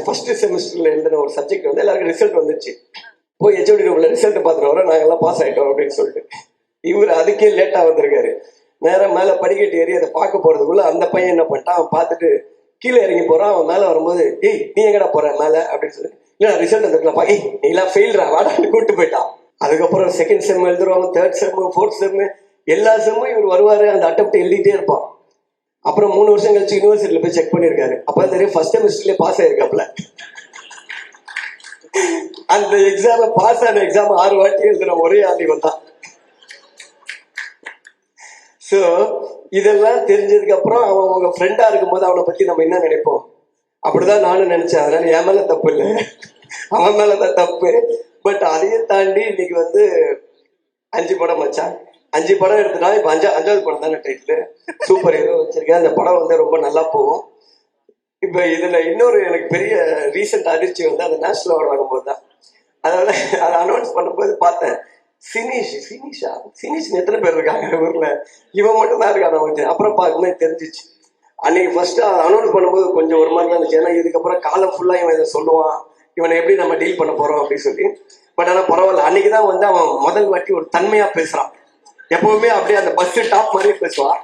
First செமஸ்டர்ல எழுதின ஒரு subject வந்து எல்லாருக்கும் ரிசல்ட் வந்துச்சு. போய் ஹெச்ஓடி ரூம்ல ரிசல்ட் பார்த்துட்டு வரோம், நாங்கள் எல்லாம் பாஸ் ஆகிட்டோம் அப்படின்னு சொல்லிட்டு. இவர் அதுக்கே லேட்டாக வந்திருக்காரு. நேரம் மேலே படிக்கட்டு ஏறி அதை பார்க்க போறதுக்குள்ள அந்த பையன் என்ன பண்ணிட்டான், அவன் பார்த்துட்டு கீழே இறங்கி போறான். அவன் மேலே வரும்போது, ஏய் நீ எங்கடா போற மேலே அப்படின்னு சொல்லி, இல்லை ரிசல்ட் வந்துருக்கலாம், ஏய் நீ எல்லாம் ஃபெயில்ரா வாடான்னு கூப்பிட்டு போயிட்டான். அதுக்கப்புறம் செகண்ட் செம் எழுதுருவாங்க, தேர்ட் செம், ஃபோர்த் செம், எல்லா செம்மும் இவர் வருவாரு, அந்த அட்டெம்ப்ட் எழுதிட்டே இருப்பான். அப்புறம் 3 வருஷம் கழிச்சு யூனிவர்சிட்டியில போய் செக் பண்ணியிருக்காரு. அப்ப தெரியும் ஃபர்ஸ்ட் செமஸ்டர்லயே பாஸ் ஆயிருக்காப்ல. அந்த எக்ஸாம் பாஸ் ஆன எக்ஸாம் 6 வாட்டி எழுதுன ஒரே ஆள் இவன் தான். ஸோ இதெல்லாம் தெரிஞ்சதுக்கு அப்புறம் அவன் உங்க ஃப்ரெண்டா இருக்கும்போது அவனை பத்தி நம்ம என்ன நினைப்போம்? அப்படிதான் நானும் நினைச்சேன். அதனால என் மேல தப்பு இல்லை, அவன் மேலதான் தப்பு. பட் அதையும் தாண்டி இன்னைக்கு வந்து 5 படம் மச்சான், 5 படம் எடுத்துட்டா இப்ப 5வது படம் தானே டைட்டில். சூப்பர் ஹீரோ வச்சிருக்கேன். அந்த படம் வந்து ரொம்ப நல்லா போகும். இப்ப இதுல இன்னொரு எனக்கு பெரிய ரீசெண்ட் அதிர்ச்சி வந்து அந்த நேஷனல் அவார்டு வாங்கும்போது தான். அதாவது அதை அனௌன்ஸ் பண்ணும்போது பார்த்தேன், சினிஷ் எத்தனை பேர் இருக்காங்க ஊர்ல, இவன் மட்டும் தான் இருக்கான். அப்புறம் பார்க்கும்போது தெரிஞ்சிச்சு. அன்னைக்கு ஃபர்ஸ்ட் அனௌன்ஸ் பண்ணும்போது கொஞ்சம் ஒரு மாதிரி தான் இருந்துச்சு. ஏன்னா இதுக்கப்புறம் காலம் ஃபுல்லா இவன் இதை சொல்லுவான், இவனை எப்படி நம்ம டீல் பண்ண போறோம் அப்படின்னு சொல்லி. பட் ஆனா பரவாயில்ல, அன்னைக்குதான் வந்து அவன் முதல் வாட்டி ஒரு தன்மையா பேசுறான். எப்பவுமே அப்படியே அந்த பஸ் டாப் மாதிரி பேசுவான்.